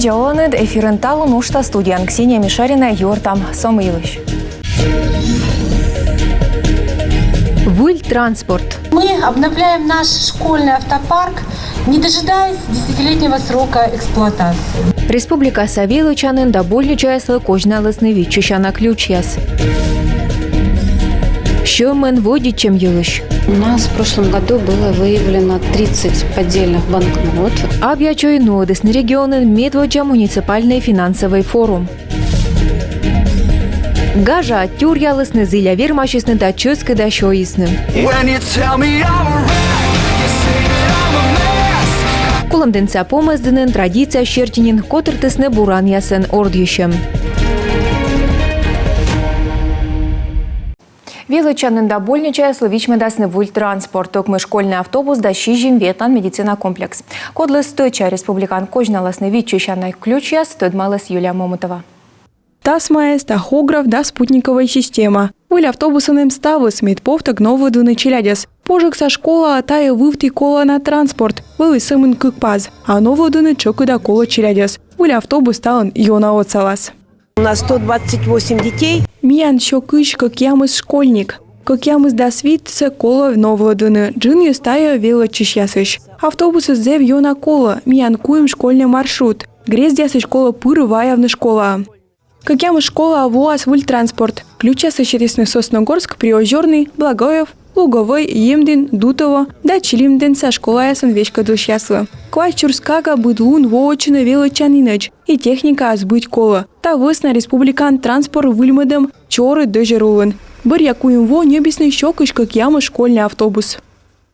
Джоланы эфирен талу нушта студиян Ксения Мишарина Йортам Сомилыш. Выль транспорт. Мы обновляем наш школьный автопарк, не дожидаясь десятилетнего срока эксплуатации. Республика Савилычанын да больничайслы кожналысны вичищана ключяс. Шёмен водит чем елыш. У нас в прошлом году было выявлено 30 поддельных банкнот. Абьячой нодесны регионы медводжа муниципальный финансовый форум. Гажа тюрьялысны зиля вермачесны да чёской да шоисны. Кулымденца помыздынын традиция шертинин котыртысны буран ясын ордюшем. Вилычанын да больничайслы вичмедасны вуль транспорт, токмы школьный автобус да шижим ветлан медицина комплекс. Кодлы стойча республикан кожналасны вичищанай ключ стойдмалась Юлия Момутова. Тасмаес, тахограф да спутниковая система. Выль автобусаным ставыс медповток новый дыны челядес. Пожик со школа атая вывти кола на транспорт. Вылы сымын кыкпаз. А новый дыны чоку да кола челядес. Выль автобус талын йона отсалас. У нас 128 детей. Миян щокыш, как ямыс школьник. Как ямыс да свитца кола нового дыны. Джин юстая вела чищасыш. Автобусы зев йона кола. Миян куем школьный маршрут. Грездясы школа пырываявна школа. Как ямыс школа авуас выль транспорт. Ключа сочетесны Сосногорск, Приозерный, Благоев, Луговой, Емдин, Дутово, да Чилимден со школа ясын вечка душясла. Класс Чурскага быдлун воочина велочанинач и техника сбыть кола. Та высна республикан транспорт выльмадам чоры дежерулын. Бір якуем во небесный щекыш, как ямыс школьный автобус.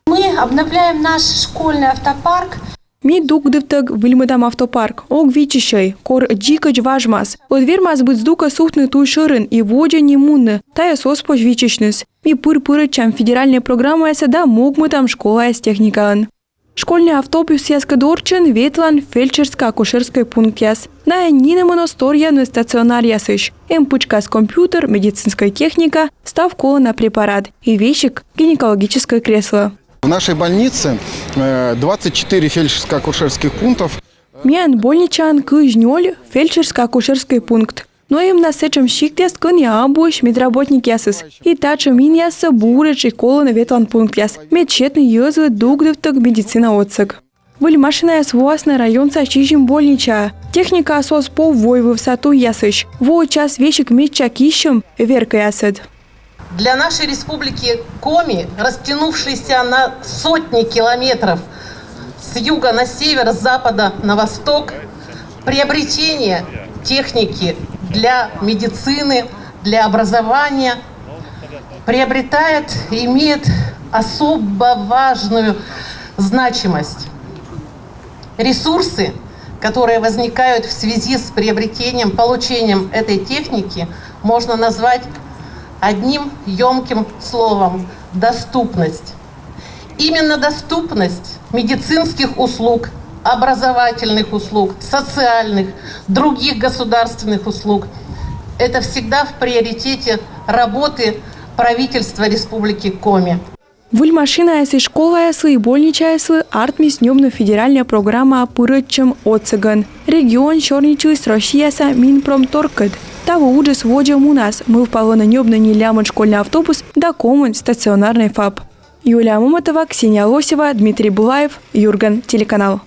Мы обновляем наш школьный автопарк. Ми дугдывтаг выльмадам автопарк. Ог вичищай, кор джикач важмас. Одвермас быть сдука сухны туй шырын и воджа немунны. Тая соспоч вичищныс. Ми пыр-пырычам федеральная программа да мог мы там школа с техникан. Школьный автобус яскадорчен ветлан фельдшерско-акушерской пункт яс. На нина моносторья на стационар ясыш. Пучка с компьютер, медицинская техника, став кола на препарат и вещик гинекологическое кресло. В нашей больнице 24 фельдшерско-акушерских пунктов. Миян больничан кыжнёль фельдшерско-акушерский пункт. Но им на сечем щиктяс коня обуш медработник ясыс. И тачем мин яса буреч и кола на ветлан пункт яс. Медчетный ёзы дугдывток медицина отсык. Выль машина свуасна район со чижим больнича. Техника осос по вой в высоту ясыш. Во час вещик медча кищем верка ясыд. Для нашей республики Коми, растянувшейся на сотни километров с юга на север, с запада на восток, приобретение техники для медицины, для образования приобретает и имеет особо важную значимость. Ресурсы, которые возникают в связи с приобретением, получением этой техники, можно назвать одним емким словом – доступность. Именно доступность медицинских услуг, образовательных услуг, социальных, других государственных услуг – это всегда в приоритете работы правительства Республики Коми. Выль машина ясы школа ясы и больнича ясы артмис нёмна федеральная программа пырычем отцыган. Регион чорничусь Россияса Минпромторгкыд. Того уже сводим у нас. Мы впало на нёбна не лямон школьный автобус, да коммун стационарный ФАП. Юлия Момутова, Ксения Лосева, Дмитрий Булаев, Юрган, телеканал.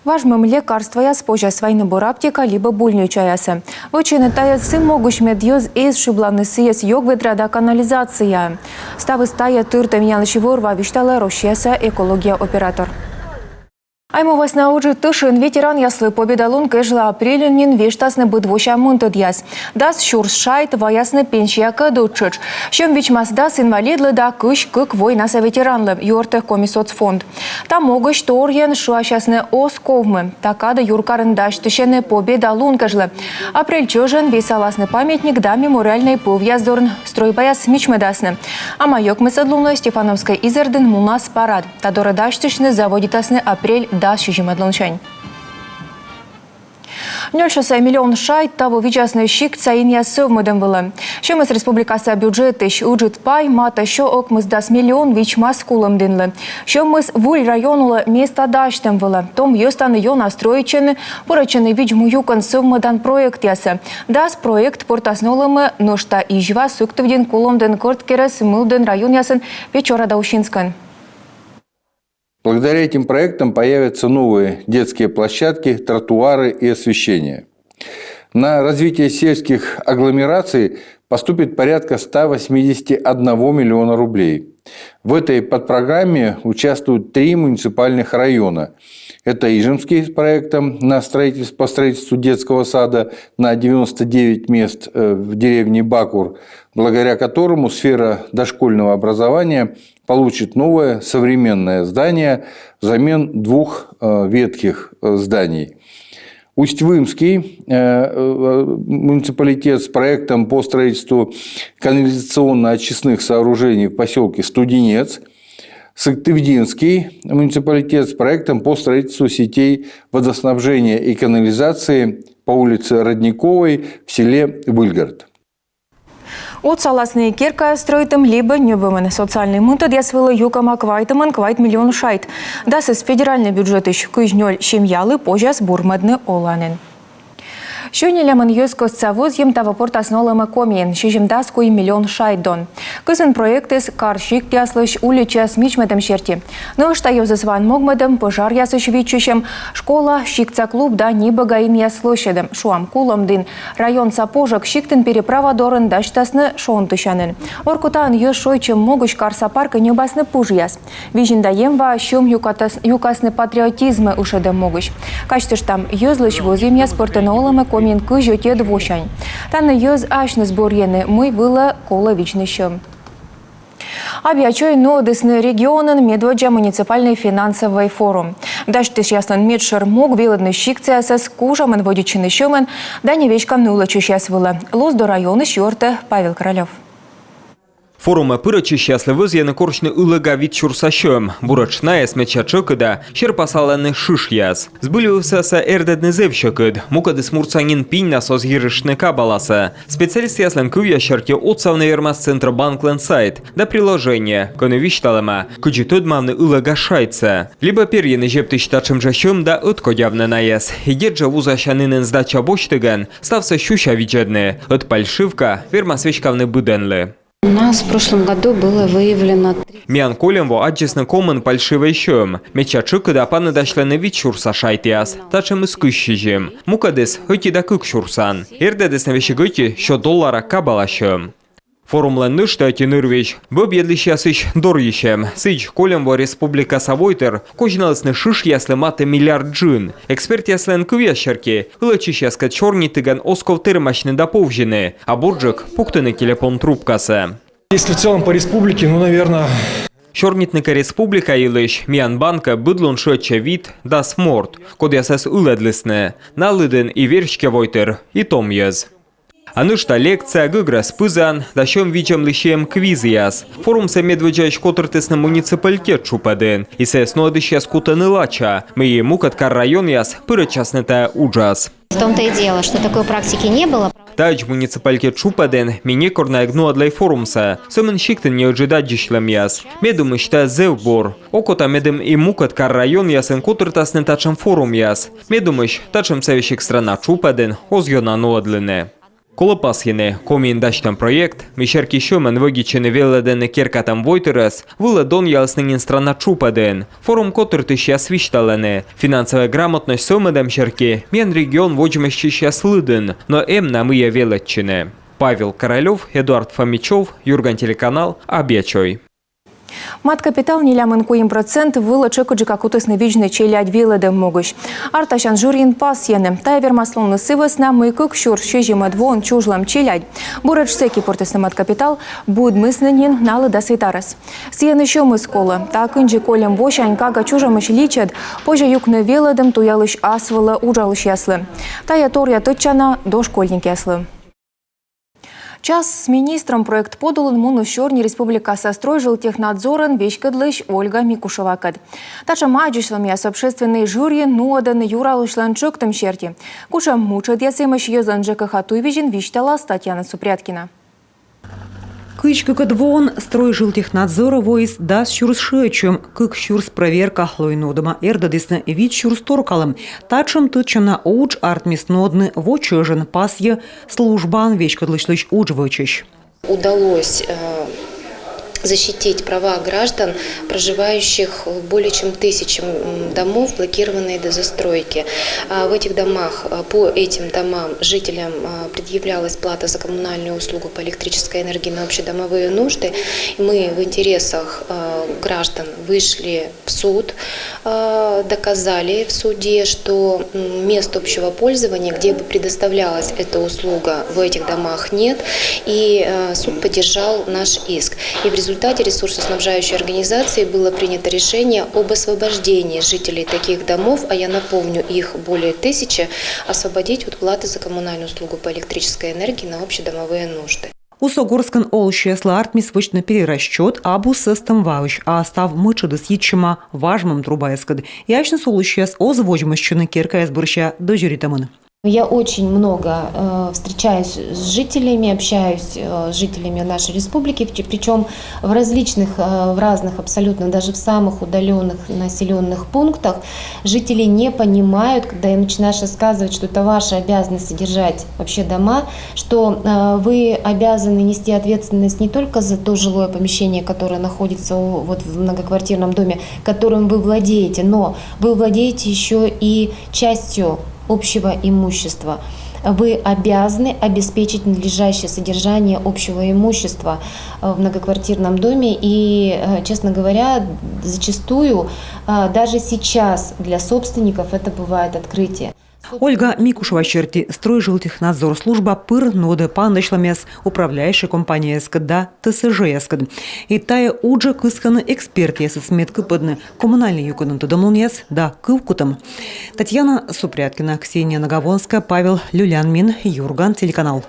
Важным лекарства я спожа свайны аптека либо больнича ясы. Вычины тает сын могущ медьёз из шибланы сыес йог ведрада канализация. Ставы стая тырта меня лычеворва виштала рощеса экология оператор. Аймовас на уже тышин ветеран яслы победалун кэжла апрелюнин вештасны быдвоща мунтыд яс. Дас шурс шайт ваясны пенсия кэдучыч. Щем вичмас дас инвалидлы да кыш кык войнаса ветеранлы юртых комиссоцфонд. Там могыш торьен шуащасны осковмы. Такада юркарындаш тышены победалун кэжлы. Апрель чожен весаласны памятник да мемориальный повяздорн стройбаяс мичмедасны. А майок мысадлунлы Стефановской изерден мулнас парад. Тадоры даштышны заводитасны апрель да шижим адлончань. 0,6 миллион шайт того вичасный щик цаин я совмыдым было. Шемыс республикаса бюджет ищ уджит пай мата шо окмыз дас миллион вич маскулым дынлы. Шемыс вуль районула место даштым было. Том ёстаны ё настроичены, порачены вич муюкан совмыдан проект ясы. Дас проект портаснолымы ношта ижва суктывден куломден корткерес мылден район ясын Печора Даушинскан. Благодаря этим проектам появятся новые детские площадки, тротуары и освещение. На развитие сельских агломераций поступит порядка 181 миллиона рублей. В этой подпрограмме участвуют 3 муниципальных района. Это Ижемский с проектом по строительству детского сада на 99 мест в деревне Бакур, благодаря которому сфера дошкольного образования получит новое современное здание взамен 2 ветхих зданий. Усть-Вымский муниципалитет с проектом по строительству канализационно-очистных сооружений в поселке Студенец. Сыктывдинский муниципалитет с проектом по строительству сетей водоснабжения и канализации по улице Родниковой в селе Выльгард. От саласные кирка строитым либо небымын. Социальный мунтад ясвылы юкама квайтымын квайт миллион шайт. Дасыз федеральный бюджет ищ кыжнёль шемьялы пожас бурмадны оланын. Шөнелемін юскос цавузьем тавапорт аснолымы комиен, шижимдас куй миллион шайдон. Кызын проектес каршик тяслыш уличас мичмедем шерти. Но что юзызван могмедем пожар ясыш вичущем, школа шикца клуб да нибагаин яслышедем. Шуам кулом дин район сапожак шиктен переправа дорын даштасны шон тышанын. Оркутан ю шойчем могуш карса парка небасны пуж яс. Вижиндаем ва шум юкасны патриотизмы ушедем могуш. Качтыш там юзлыш возим я спортенолымы комин кыжете двошань. Танны юз ашны сборьены мы было коловичный шум. Объячой нодысны регионын медводжа муниципальный финансовый форум. Даштыш яслан медшер мог виладны щикция с кужамын водичины шумын, да не вечкам нула чущас было. Луз до района щорты Павел Королев. Форума пырачы счастливы з'яны корчны ылыга від чурсащом. Бурачная смеча чокыда, щерпасаланы шиш яс. Збылювся са эрдедны зевщокыд, мукады смурцанин пинь на созгирышны кабаласа. Специалист яслан кывья щерки отсавны вермас Центробанк сайт, да приложение, коны вишталама, кыджи тодмавны ылыга шайца. Либо перьены жептыш тачым жащом да ыткодявны наяс. Идеджа вузащанынын сдача боштыган, стався щуща виджедны, от пальшивка, вермас вещкавны буденлы. У нас в прошлом году было выявлено... Миан колемво аджесны комын пальшивый щом. Меча чыкыда паны дашлены вид шурса шайтяс. Тачым искыщижем. Мукадес höyti да кык шурсан. Эрдедес на вещи гыти, що доллара кабала щом. Форумлен нышты нырвич. Бөб едлищасыш дорьищем. Сыч колемво республика савойтер. Кожналысны шиш яслы маты миллиард джин. Эксперт яслен кывящерки. Ылычиш яска чорни тыган осков тырмачны доповжены. А бурджик пуктыны телефон трубкасы. Если в целом по республике, ну, наверное... Чорнитника республика илыш, Мианбанка быдлун шөтче вид, да сморт. Код ясас ыледлысны. Налыдын и вершке войтер, и том ез. Анышта лекция гыграс пызан, да щом вичем лыщем квиз яс. Форум се медведжач котыртысны муниципалитет чупаден. И се снодыш яс кутаны лача. Мы ему каткар район яс пырычасныта уджас. В том-то и дело, что такой практики не было. Тач муниципалитет чупаден, мине корна гну адлай форумса. Сымын шиктен не ожидать дишлем яс. Медум ишта зевбор. Окота медым и мукаткар район ясен котыртасны тачем форум яс. Медум иш тачем севищик страна чупаден, озьона ноадлыне. Колопасхины, комин даштам проект, мишерки щомен вогичены веледены керкатам войтерес, выладон ялснынин страна чупаден. Форум котыртыш яс вишталены. Финансовая грамотность сомедам щерки, мен регион воджмещищ яс лыдын, но на мыя велетчины. Павел Королев, Эдуард Фомичев, Юрган телеканал, Объячой. Мат капитал нелямын куим процент вылы чекуджи какутысны вижны челядь вилыдым могыш. Арташан журин пас ены. Тая вермаслонны сывысна мыкык шур шежима двон чужлам челядь. Бурач секи портысны мат капитал буд мыснынин налы да светарас. Сиены шо скола. Так инжи колем вошань кага чужамыш личад, позже юкны вилыдым туялыш асвылы ужалыш яслы. Тая торя тычана до школьник яслы. Час с министром проект подолын муну Щорни Республикасы стройжилтехнадзорын вешкадлыш Ольга Микушевакад. Тача маджишлам яс общественный жюри нуадан юралышлан чоктым черти. Куша мучат ясемыш йозан ЖКХ туйвижин виштала Татьяна Супряткина. Кычка двон стройжилтехнадзора войс дас щурс шечем, кык щурс проверка лойнодома эрдадисна вид щурс торкалым. Тачым тычана уч артмиснодны вочежен пасье службан вечкадлышлыч уджвычищ. Удалось защитить права граждан, проживающих в более чем 1000 домов, блокированные до застройки. В этих домах, по этим домам жителям предъявлялась плата за коммунальную услугу по электрической энергии на общедомовые нужды. Мы в интересах граждан вышли в суд, доказали в суде, что мест общего пользования, где бы предоставлялась эта услуга, в этих домах нет, и суд поддержал наш иск. И в результате ресурсоснабжающей организации было принято решение об освобождении жителей таких домов, а я напомню, их более 1000, освободить от платы за коммунальную услугу по электрической энергии на общедомовые нужды. Усогорскан олщесла артмис вычно перерасчет абу сестам вауч, а став мычадыс ечима важмам трубайскад. Яшны солущес озводжмащуны керка избурща до жюритамын. Я очень много встречаюсь с жителями, общаюсь с жителями нашей республики, причем в разных абсолютно, даже в самых удаленных населенных пунктах жители не понимают, когда им начинаешь рассказывать, что это ваша обязанность содержать вообще дома, что вы обязаны нести ответственность не только за то жилое помещение, которое находится вот в многоквартирном доме, которым вы владеете, но вы владеете еще и частью общего имущества. Вы обязаны обеспечить надлежащее содержание общего имущества в многоквартирном доме. И, честно говоря, зачастую даже сейчас для собственников это бывает открытие. Ольга Микушева черти стройжилтехнадзор служба пыр ноды пандышламес управляющая компания СКД ТСЖ СКД. И тая уджа кысканы эксперт ясы сметка подны коммунальный юконын тудамлунес да кывкутам. Татьяна Супряткина, Ксения Наговонская, Павел Люлянмин, Юрган, телеканал.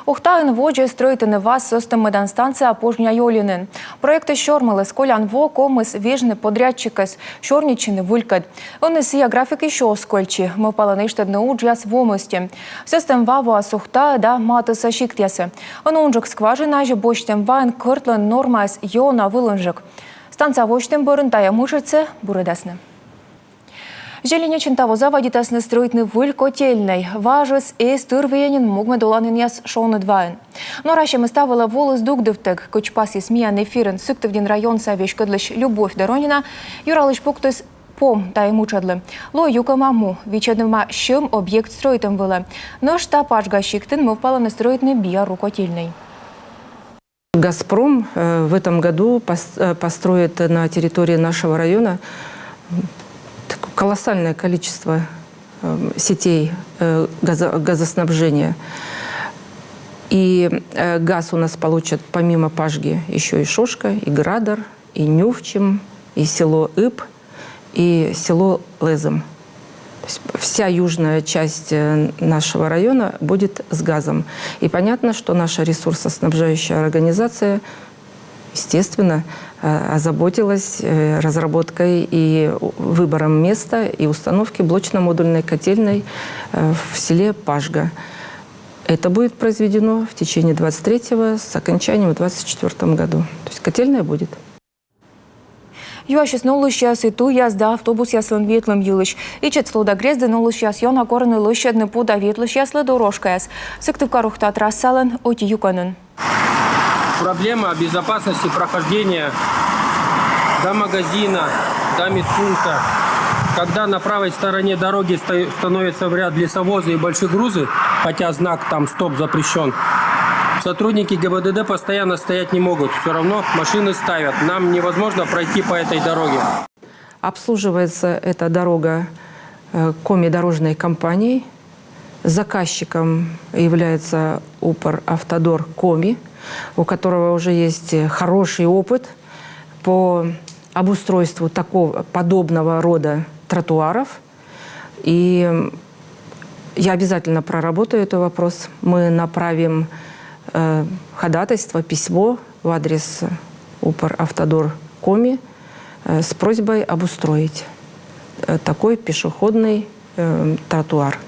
Ухтаын воджи стройтыны вас состым меданстанция опожня Йолинын. Проекты Щормалы сколян во комыс вежны подрядчикас Щорничины вулькад. Он и сия график еще скольчи. Мы паланыштадны уджяс в омости. Состым ваво сухта да маты сашиктясы. Он унжик скважина же бочтем вайн кыртлан нормас йона вылынжик. Станция вочтем бұрынтая мышицы бурыдасны. Желенечин того заводитасны стройтны выль котельной. Важыс и стырвенин мугме доланын яс шоны двайн. Но ращем ставила волос дугдывтык, кочпас есмиян эфирен сыктывден район савеш кыдлыш Любовь Доронина, юралыш пуктыс пом та ему чадлы. Ло юка маму, вечернема щем объект стройтым было. Но штаб ажгащиктын мы впала на стройтны биару котельной. «Газпром» в этом году построит на территории нашего района колоссальное количество сетей газоснабжения. И газ у нас получат помимо Пажги еще и Шошка, и Градар, и Нювчим, и село Иб, и село Лезом. То есть вся южная часть нашего района будет с газом. И понятно, что наша ресурсоснабжающая организация, естественно, озаботилась разработкой и выбором места и установки блочно-модульной котельной в селе Пажга. Это будет произведено в течение 23-го с окончанием в 24-м году. То есть котельная будет. Юашис нулышьяс и ту язда автобус яслын ветлым юлыш. Ичет слуда грезды нулышьяс йона корны лыщадны пуда ветлыш яслы дорожкаяс. Сыктывка рухта трассалын оти юканын. Проблема безопасности прохождения до магазина, до медпункта. Когда на правой стороне дороги становятся в ряд лесовозы и большие грузы, хотя знак там «Стоп» запрещен, сотрудники ГИБДД постоянно стоять не могут. Все равно машины ставят. Нам невозможно пройти по этой дороге. Обслуживается эта дорога Коми-дорожной компанией. Заказчиком является Упор-Автодор Коми, у которого уже есть хороший опыт по обустройству подобного рода тротуаров. И я обязательно проработаю этот вопрос. Мы направим ходатайство, письмо в адрес Укравтодор Коми с просьбой обустроить такой пешеходный тротуар.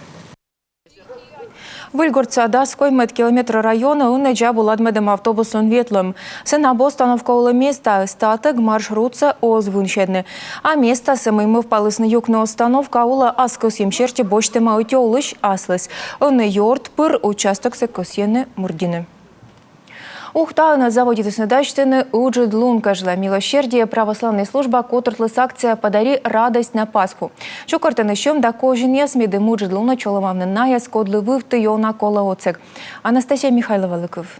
Вильгорця даской медкілометр району унеджа буладмедем автобусон ветлом. Сенабо остановка уле места, статек маршрутце озвуншедне. А место самим впалисне юкна остановка ула аскос емшерти боштема утёлыш аслес. Оне йорт пыр участок секосьене мурдины. Ухта на заводе Теснедачтины уджид лункажла. Милосердие православная служба котрлыс акция «Подари радость на Пасху». Чукартын ищем да кожин ясмиды муджид луна чоломавны наяс кодлы вывты йона кола оцек. Анастасия Михайлова Лыков.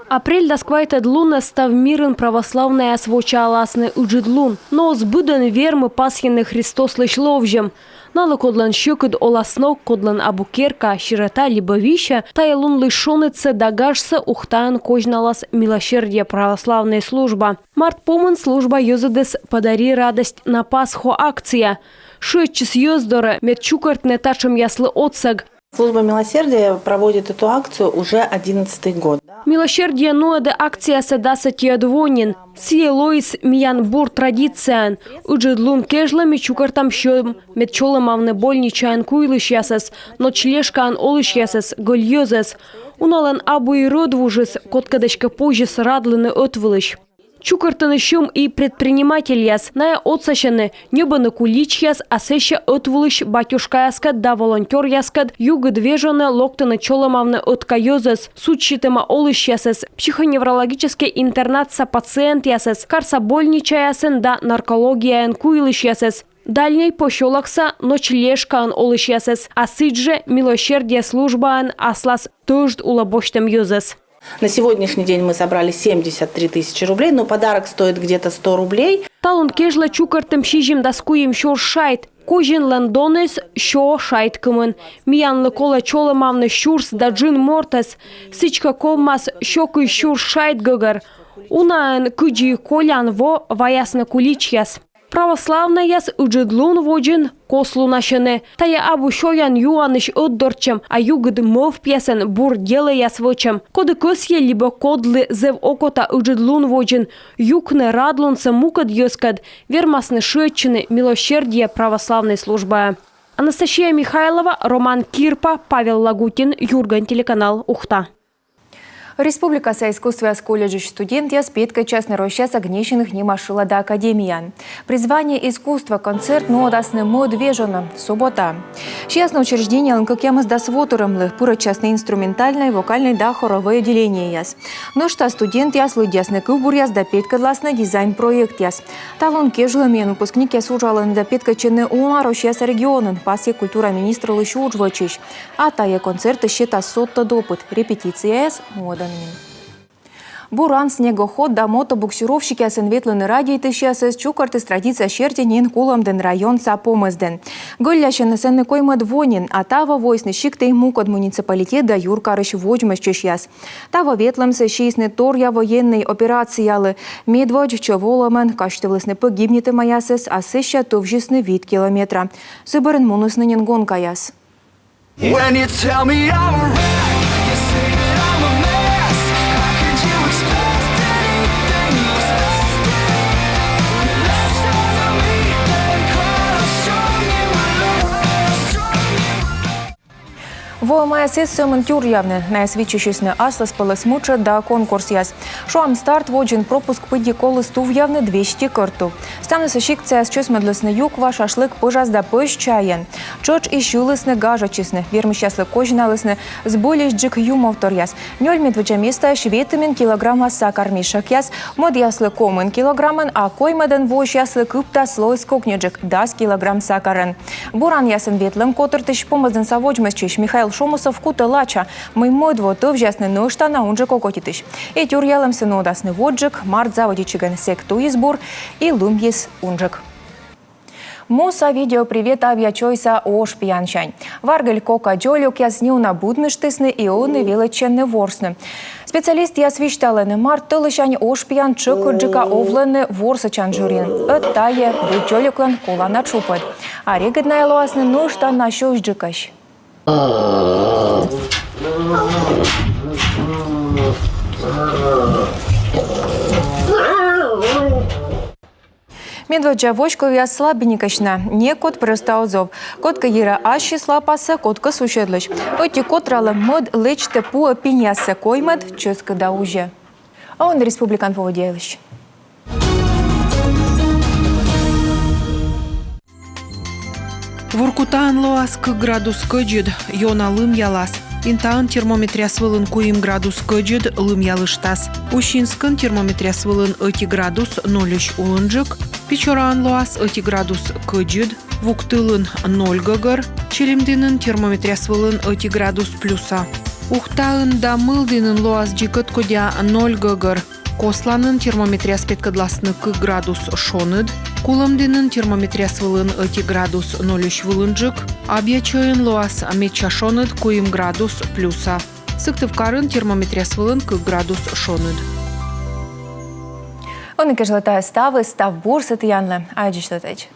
Апрель досквайта длуна став мирен православная своча аласны уджидлун, но сбыдан вермы пасхины Христос лыш ловжем. Налы кодлан щекыд оласнок, кодлан абукерка, щирота либо вища, тайлун лишонится дагашса ухтан кожналас милосердие православная служба. Март помын служба йозадес «Подари радость на Пасху» акция. Шетчис йоздора медчукарт не тачем яслы отсаг. Служба милосердия проводит эту акцию уже 11-й год. Милосердие ноэде акция седаса тиадвонин. Сие лоис миянбур традициан. Уджидлун кежла мечукартам щем медчолы мавны больничаан куйлыш ясас, но члешкаан олыш ясас, гольёзас. Уналан абу и родвужес, коткадачка позжес радлыны отвылыш. Чукартаны щем и предприниматель яс, ная отсащаны, небаны кулич яс, а сеща отвылыш батюшка яскад да волонтер яскад, юга двежаны локтаны чоломавны откайозас, сучитыма олыш ясас, психоневрологический интернат са пациент ясас, карса больнича ясен да наркология куйлыш ясас. Дальней пощолакса ночлешкаан олыш ясас, а сидже милосердие службаан аслас тожд улабоштем юзас. На сегодняшний день мы собрали 73 тысячи рублей, но подарок стоит где-то 100 рублей. Талон кежла чукартым шижимдаскуем шор шайт. Кожин ландонес шо шайт кымын. Миян лыкола чолы мавны щурс да джин мортес. Сычка колмас щокы щур шайт гыгар. Унаан кыджи колян во ваясна кулич яс. Православная яс уджидлун воджин кослу нашене. Тая абу шоян юаныш отдорчем, а югд мов пьесен бур деле яс вочем. Коды косье либо кодлы зев окота уджидлун воджин. Юкне радлунце мукад йоскад. Вермасны шетчины милосердие православной службы. Анастасия Михайлова, Роман Кирпа, Павел Лагутин, Юрган, телеканал Ухта. Республика са искусствия с колледжа студент я спетка частный рощас огнещенных не машила до академия. Призвание искусства концерт нодасны модвежено. Суббота. Частное учреждение лнкакемас да свотуром лых пура частное инструментальное, вокальное да хоровое отделение яс. Но что студент яс лыдясны кубур яс да петка гласный дизайн проект яс. Талон кежлымен выпускник яс ужала да петка чены ума рощас регионен. Пасе культура министра лышу уджвачищ. А тая концерт счета сотто допыт. Репетиция яс мода. Буран, снегоход да мотобуксировщики асенветлены радий тыщасы чукарты с традиция щерти нин кулам ден район сапомызден. Гөллящен сенны койма двонин, а тава войсны щиктей мукот муниципалитет да юркарыш воджмас чешьяс. Тава ветлемсы щисны торья военной операциялы. Медводж човоламен каштывлысны погибнеты маясыс, а сыща товжисны вид километра. Сыбырын мунусны нингон каяс. Во МСС сёмын тюр явны, на свечищесны аслас полосмуча да конкурс яс. Шуам старт воджин пропуск пыди колы стув явны 200 карту. Стану сащикция с чесмедлысны юква шашлык пыжас да пыш чаян. Чоч ищу лысны гажа чесны, вермы щаслы кожина лысны, с более джик юмовтор яс. Нёль медведжа места шветымин килограмма сакар мишак яс, мод яслы комын килограмман, а коймадан вож яслы кыпта слой скокнеджик, дас килограмм сакаран. Буран ясын ветлым котыр тыш помаздан саводжмас чеш Михаил Шомусов кута лача, мой модво то вжасны ношта на унже кокотитыш. И тюрьялым сынодасны воджик, март заводичиган секту избор и лумьес унжик. Моса видео привет авиачойса ош пьянчань. Варгель кока джолюк яснил на будмыштысны и он и величенны ворсны. Специалист ясвишталыны март тылышань ош пьян чыкырджика овлыны ворсачан журин. Оттае джолюклан кулана чупад. А регидная луасны ношта на щожджикаш. Медведжа вочковия слабенькочна, не кот простаузов. Котка ера аши слапаса, котка сушедлыч. Оти котрала мод лечте по пинясе коймед, ческа да уже. А он республикан поводилищ. Воркутаан лоас к градус көджід, йона лым ялас. Интаан термометрия свылын куим градус көджід, лым ялыштас. Ущинскын термометрия свылын 1 градус 0 улынжык. Печораан лоас 1 градус көджід, вуктылын 0 гыгыр. Челимдинын термометрия свылын 1 градус плюса. Ухтаын да мылдинын лоас джикыт кодя 0 гыгыр. Косланын термометрия спеткадласны к градус шоныд. Кулымдинын термометрия свылын 1 градус 0 вылынжык. Абьячойын лоас меча шоныд куим градус плюса. Сыктывкарын термометрия свылын к градус шоныд. Он и кежлетая ставы, став бурсы тиянле, айджишлетеч.